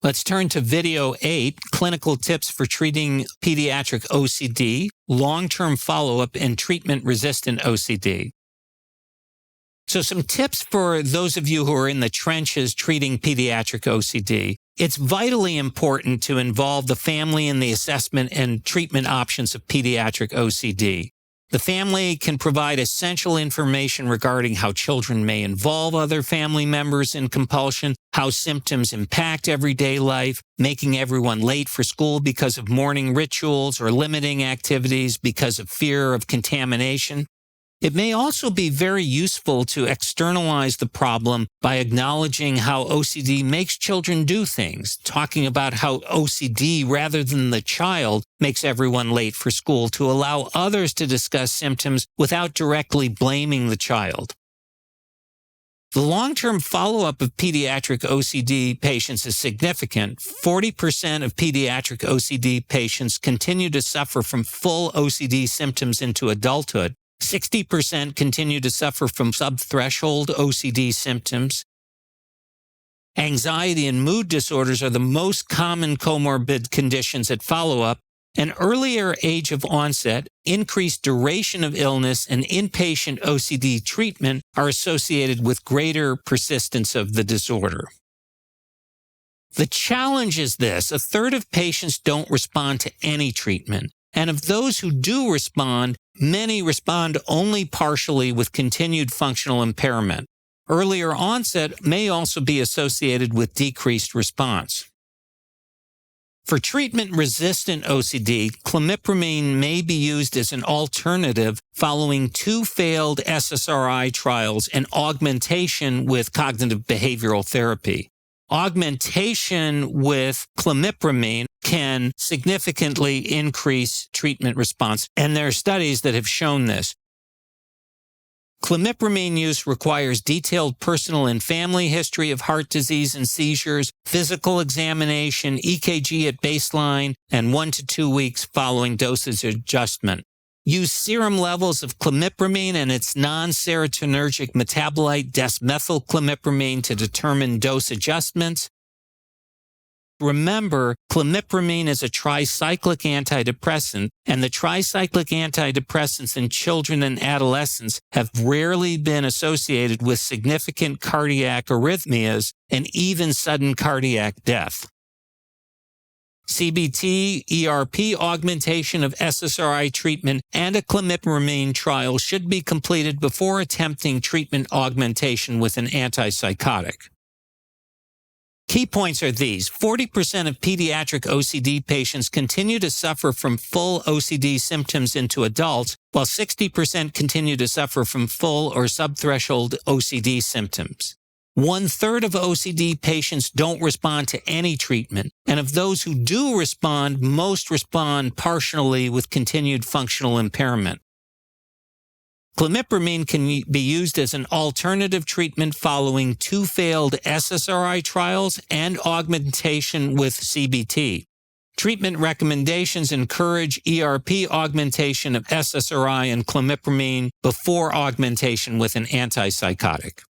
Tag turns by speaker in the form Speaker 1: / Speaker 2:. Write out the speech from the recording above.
Speaker 1: Let's turn to video 8, clinical tips for treating pediatric OCD, long-term follow-up, and treatment-resistant OCD. So some tips for those of you who are in the trenches treating pediatric OCD. It's vitally important to involve the family in the assessment and treatment options of pediatric OCD. The family can provide essential information regarding how children may involve other family members in compulsion, how symptoms impact everyday life, making everyone late for school because of morning rituals or limiting activities because of fear of contamination. It may also be very useful to externalize the problem by acknowledging how OCD makes children do things, talking about how OCD rather than the child makes everyone late for school, to allow others to discuss symptoms without directly blaming the child. The long-term follow-up of pediatric OCD patients is significant. 40% of pediatric OCD patients continue to suffer from full OCD symptoms into adulthood. 60% continue to suffer from subthreshold OCD symptoms. Anxiety and mood disorders are the most common comorbid conditions at follow-up. An earlier age of onset, increased duration of illness, and inpatient OCD treatment are associated with greater persistence of the disorder. The challenge is this: a third of patients don't respond to any treatment. And of those who do respond, many respond only partially with continued functional impairment. Earlier onset may also be associated with decreased response. For treatment-resistant OCD, clomipramine may be used as an alternative following 2 failed SSRI trials and augmentation with cognitive behavioral therapy. Augmentation with clomipramine can significantly increase treatment response, and there are studies that have shown this. Clomipramine use requires detailed personal and family history of heart disease and seizures, physical examination, EKG at baseline, and 1 to 2 weeks following dosage adjustment. Use serum levels of clomipramine and its non-serotonergic metabolite desmethylclomipramine to determine dose adjustments. Remember, clomipramine is a tricyclic antidepressant, and the tricyclic antidepressants in children and adolescents have rarely been associated with significant cardiac arrhythmias and even sudden cardiac death. CBT, ERP augmentation of SSRI treatment and a clomipramine trial should be completed before attempting treatment augmentation with an antipsychotic. Key points are these: 40% of pediatric OCD patients continue to suffer from full OCD symptoms into adults, while 60% continue to suffer from full or subthreshold OCD symptoms. 1/3 of OCD patients don't respond to any treatment, and of those who do respond, most respond partially with continued functional impairment. Clomipramine can be used as an alternative treatment following 2 failed SSRI trials and augmentation with CBT. Treatment recommendations encourage ERP augmentation of SSRI and clomipramine before augmentation with an antipsychotic.